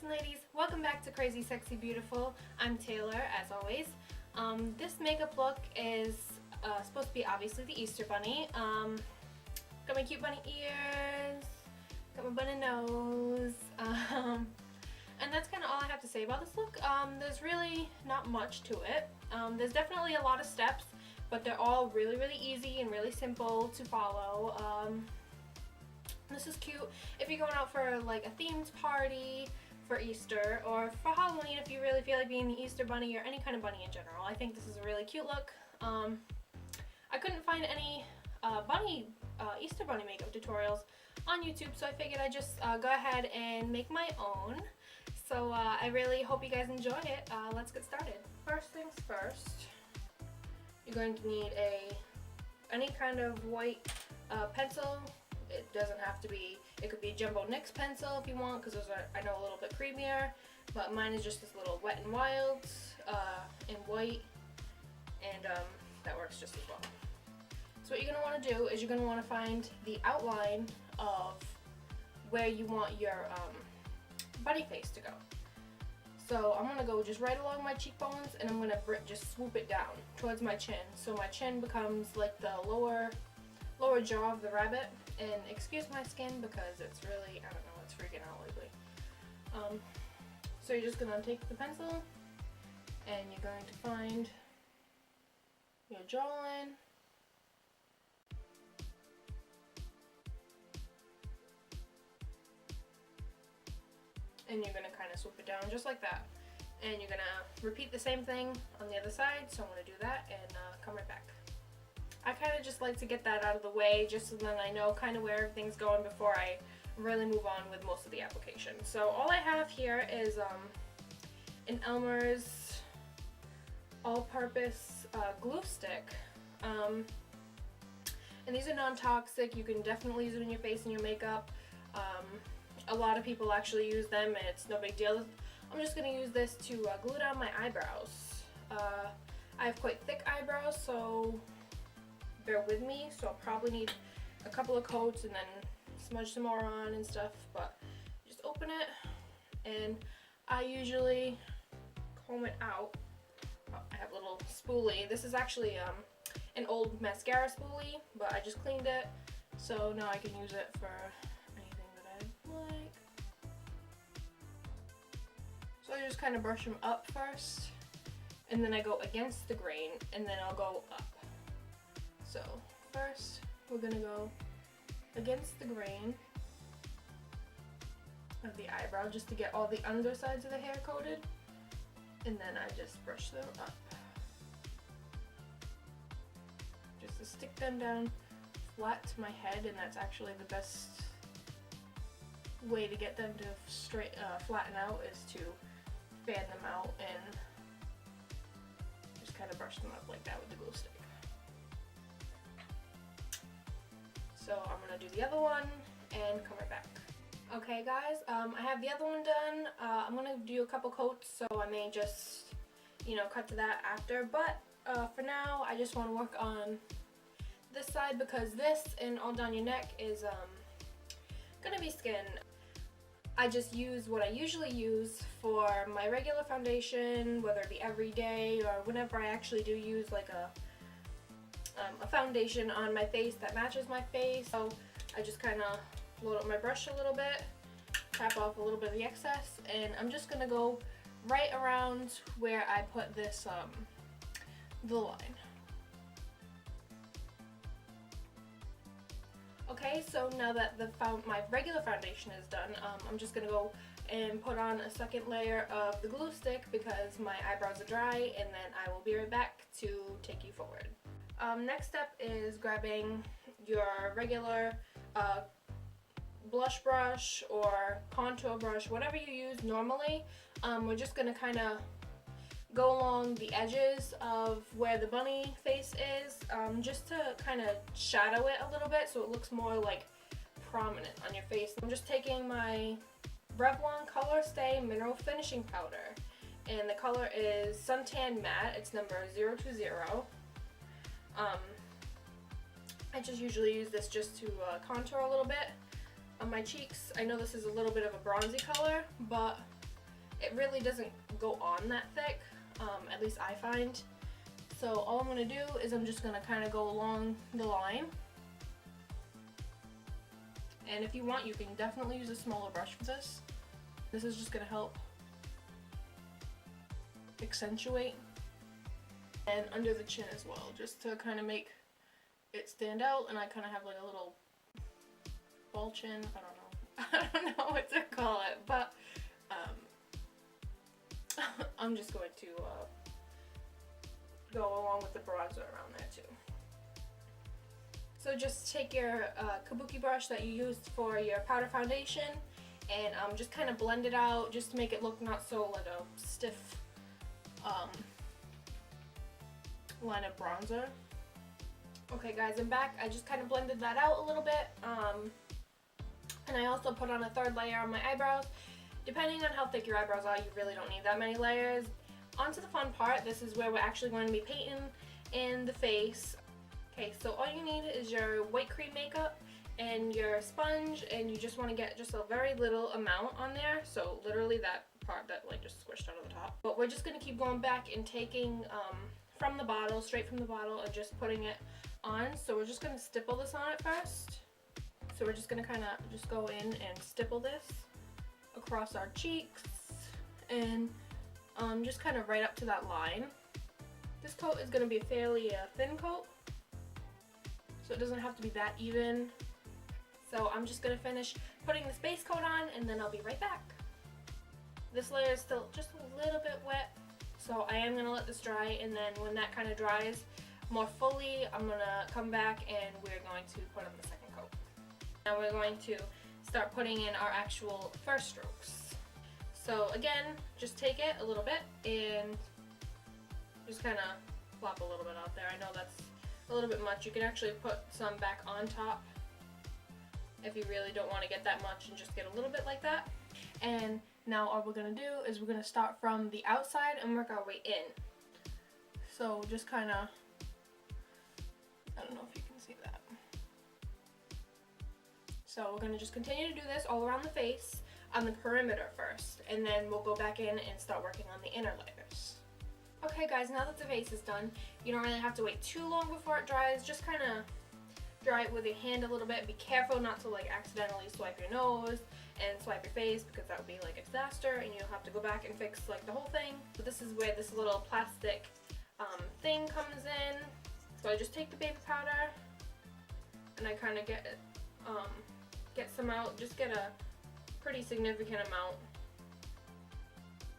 and ladies, welcome back to Crazy Sexy Beautiful. I'm Taylor, as always. This makeup look is supposed to be obviously the Easter bunny. Got my cute bunny ears, got my bunny nose, and that's kind of all I have to say about this look. There's really not much to it. There's definitely a lot of steps, but they're all really easy and really simple to follow. This is cute if you're going out for like a themed party for Easter, or for Halloween if you really feel like being the Easter bunny, or any kind of bunny in general. I think this is a really cute look. I couldn't find any Easter bunny makeup tutorials on YouTube, so I figured I'd just go ahead and make my own. So I really hope you guys enjoy it. Let's get started. First things first, you're going to need any kind of white pencil. It doesn't have to be, it could be a Jumbo NYX pencil if you want, because those are, I know, a little bit creamier, but mine is just this little Wet n Wild in white, and that works just as well. So what you're going to want to do is you're going to want to find the outline of where you want your bunny face to go. So I'm going to go just right along my cheekbones, and I'm going to just swoop it down towards my chin, so my chin becomes like the lower jaw of the rabbit. And excuse my skin because it's really, I don't know, it's freaking out lately. So you're just going to take the pencil and you're going to find your jawline. And you're going to kind of swoop it down just like that. And you're going to repeat the same thing on the other side, so I'm going to do that and come right back. I kind of just like to get that out of the way, just so then I know kind of where everything's going before I really move on with most of the application. So all I have here is an Elmer's all-purpose glue stick. And these are non-toxic. You can definitely use it in your face and your makeup. A lot of people actually use them, and it's no big deal. I'm just going to use this to glue down my eyebrows. I have quite thick eyebrows, so bear with me, so I'll probably need a couple of coats and then smudge some more on and stuff, but just open it, and I usually comb it out. I have a little spoolie. This is actually an old mascara spoolie, but I just cleaned it, so now I can use it for anything that I like. So I just kind of brush them up first, and then I go against the grain, and then I'll go up. So first we're going to go against the grain of the eyebrow just to get all the undersides of the hair coated, and then I just brush them up just to stick them down flat to my head, and that's actually the best way to get them to flatten out, is to fan them out and just kind of brush them up like that with the glue stick. So I'm going to do the other one and come right back. Okay guys, I have the other one done. I'm going to do a couple coats, so I may just, cut to that after. But for now, I just want to work on this side, because this and all down your neck is going to be skin. I just use what I usually use for my regular foundation, whether it be every day or whenever I actually do use like a foundation on my face that matches my face. So I just kind of load up my brush a little bit, tap off a little bit of the excess, and I'm just going to go right around where I put this, the line. Okay, so now that my regular foundation is done, I'm just going to go and put on a second layer of the glue stick, because my eyebrows are dry, and then I will be right back to take you forward. Next step is grabbing your regular blush brush or contour brush, whatever you use normally. We're just going to kind of go along the edges of where the bunny face is, just to kind of shadow it a little bit so it looks more like prominent on your face. I'm just taking my Revlon Color Stay Mineral Finishing Powder, and the color is Suntan Matte. It's number 020. I just usually use this just to contour a little bit on my cheeks. I know this is a little bit of a bronzy color, but it really doesn't go on that thick, at least I find. So all I'm going to do is I'm just going to kind of go along the line. And if you want, you can definitely use a smaller brush for this. This is just going to help accentuate, and under the chin as well, just to kind of make it stand out. And I kind of have like a little ball chin. I don't know what to call it, but I'm just going to go along with the bronzer around there too. So just take your kabuki brush that you used for your powder foundation and just kind of blend it out, just to make it look not so like a stiff line of bronzer. Okay guys, I'm back. I just kind of blended that out a little bit, and I also put on a third layer on my eyebrows. Depending on how thick your eyebrows are, you really don't need that many layers. On to the fun part. This is where we're actually going to be painting in the face. Okay, so all you need is your white cream makeup and your sponge, and you just want to get just a very little amount on there, so literally that part that like just squished out of the top. But we're just going to keep going back and taking from the bottle, straight from the bottle, and just putting it on. So we're just going to stipple this on it first. So we're just going to kind of just go in and stipple this across our cheeks, and just kind of right up to that line. This coat is going to be a fairly thin coat, so it doesn't have to be that even. So I'm just going to finish putting this base coat on, and then I'll be right back. This layer is still just a little bit wet, so I am going to let this dry, and then when that kind of dries more fully, I'm going to come back and we're going to put on the second coat. Now we're going to start putting in our actual first strokes. So again, just take it a little bit and just kind of plop a little bit out there. I know that's a little bit much. You can actually put some back on top if you really don't want to get that much, and just get a little bit like that. And now all we're going to do is we're going to start from the outside and work our way in. So just kind of, I don't know if you can see that. So we're going to just continue to do this all around the face on the perimeter first, and then we'll go back in and start working on the inner layers. Okay guys, now that the face is done, you don't really have to wait too long before it dries. Just kind of dry it with your hand a little bit. Be careful not to like accidentally swipe your nose and swipe your face, because that would be like a disaster and you'll have to go back and fix like the whole thing. But this is where this little plastic thing comes in. So I just take the baby powder and I kind of get some out. Just get a pretty significant amount,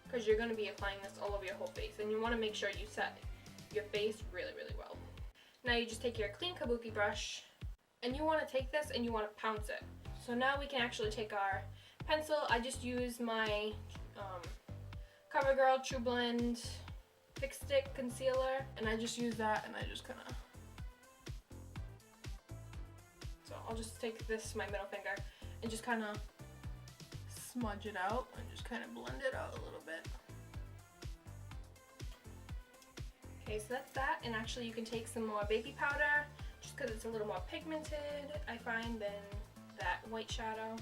because you're going to be applying this all over your whole face, and you want to make sure you set your face really, really well. Now you just take your clean kabuki brush and you want to take this and you want to pounce it. So now we can actually take our pencil. I just use my CoverGirl True Blend Fix Stick Concealer, and I just use that, and I just kind of, so I'll just take this, my middle finger, and just kind of smudge it out and just kind of blend it out a little bit. Okay, so that's that, and actually you can take some more baby powder, just because it's a little more pigmented, I find, than that white shadow.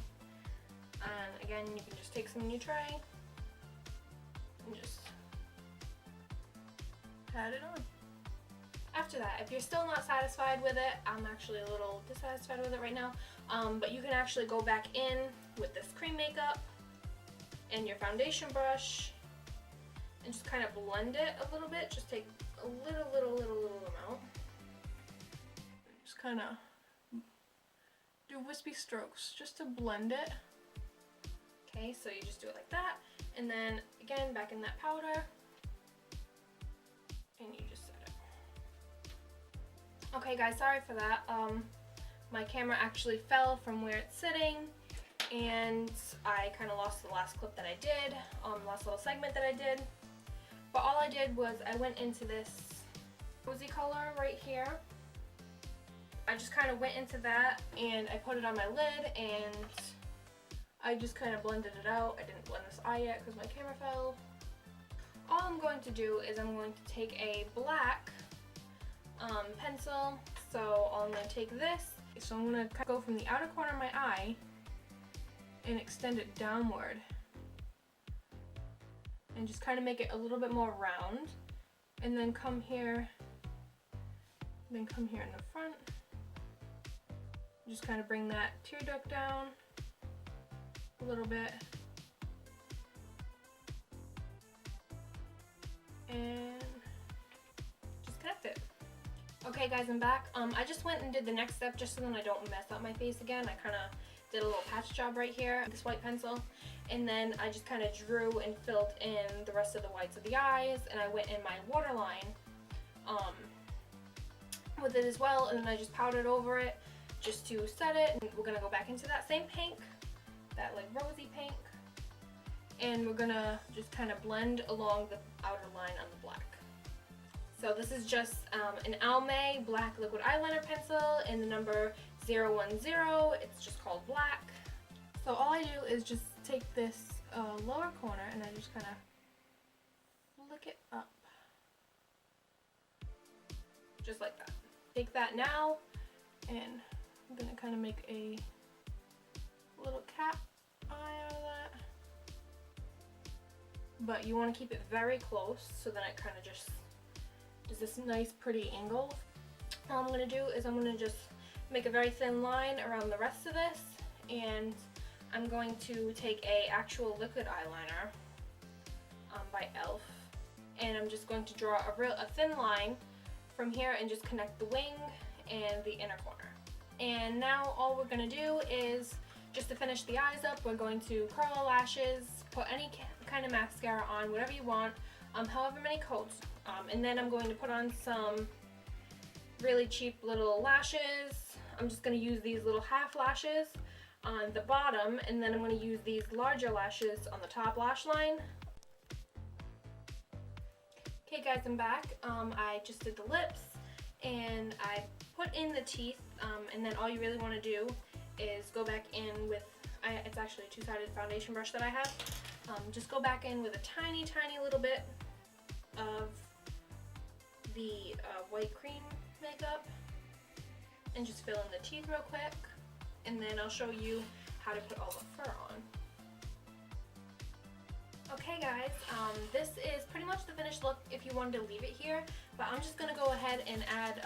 And again, you can just take some in your tray and just pat it on. After that, if you're still not satisfied with it, I'm actually a little dissatisfied with it right now, but you can actually go back in with this cream makeup and your foundation brush and just kind of blend it a little bit. Just take a little amount. Just kind of do wispy strokes just to blend it. Okay, so you just do it like that, and then again back in that powder, and you just set it. Okay guys, sorry for that. My camera actually fell from where it's sitting, and I kind of lost the last clip that I did, last little segment that I did. But all I did was I went into this rosy color right here. I just kind of went into that and I put it on my lid, and I just kind of blended it out. I didn't blend this eye yet because my camera fell. All I'm going to do is I'm going to take a black pencil. So I'm going to take this. So I'm going to go from the outer corner of my eye and extend it downward. and just kind of make it a little bit more round, and then come here in the front. Just kind of bring that tear duct down a little bit, and just connect it. Okay guys, I'm back. I just went and did the next step just so then I don't mess up my face again. I kind of did a little patch job right here with this white pencil, and then I just kind of drew and filled in the rest of the whites of the eyes, and I went in my waterline with it as well, and then I just powdered over it just to set it. And we're gonna go back into that same pink, that like rosy pink, and we're gonna just kind of blend along the outer line on the black. So this is just an Almay black liquid eyeliner pencil in the number 010. It's just called black. So all I do is just take this lower corner and I just kind of flick it up, just like that. Take that now, and I'm gonna kind of make a little cat eye out of that. But you want to keep it very close so then it kind of just does this nice pretty angle. All I'm gonna do is I'm gonna just make a very thin line around the rest of this, and I'm going to take a actual liquid eyeliner by e.l.f. and I'm just going to draw a thin line from here and just connect the wing and the inner corner. And now all we're going to do is, just to finish the eyes up, we're going to curl our lashes, put any kind of mascara on, whatever you want, however many coats, and then I'm going to put on some really cheap little lashes. I'm just going to use these little half lashes on the bottom, and then I'm going to use these larger lashes on the top lash line. Okay guys, I'm back. I just did the lips and I put in the teeth, and then all you really want to do is go back in with, it's actually a two-sided foundation brush that I have. Just go back in with a tiny little bit of the white cream makeup and just fill in the teeth real quick, and then I'll show you how to put all the fur on. Okay guys, this is pretty much the finished look if you wanted to leave it here, but I'm just going to go ahead and add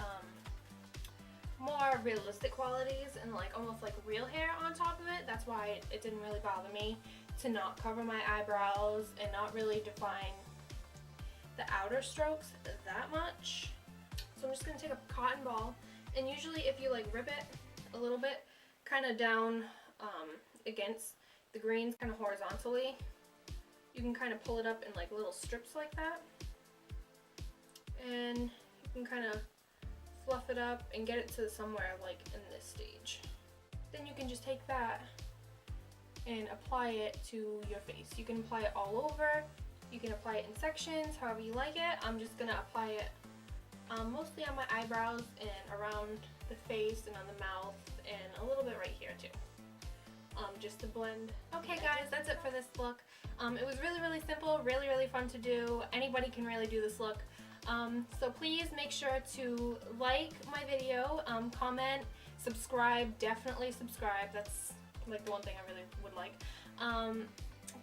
more realistic qualities and like almost like real hair on top of it. That's why it didn't really bother me to not cover my eyebrows and not really define the outer strokes that much. So I'm just going to take a cotton ball, and usually if you like rip it a little bit kind of down against the greens kind of horizontally, you can kind of pull it up in like little strips like that, and you can kind of fluff it up and get it to somewhere like in this stage. Then you can just take that and apply it to your face. You can apply it all over, you can apply it in sections, however you like it. I'm just going to apply it mostly on my eyebrows and around the face and on the mouth and a little bit right here too. Just to blend. Okay guys, that's it for this look. It was really simple, really fun to do. Anybody can really do this look. So please make sure to like my video, comment, subscribe, definitely subscribe. That's like the one thing I really would like.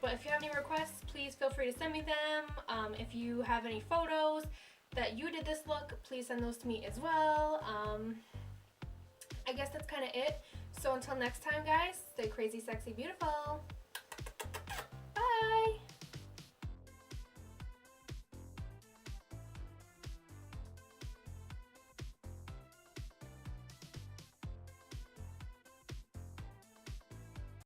But if you have any requests, please feel free to send me them. If you have any photos that you did this look, please send those to me as well. I guess that's kind of it. So until next time guys, stay crazy, sexy, beautiful.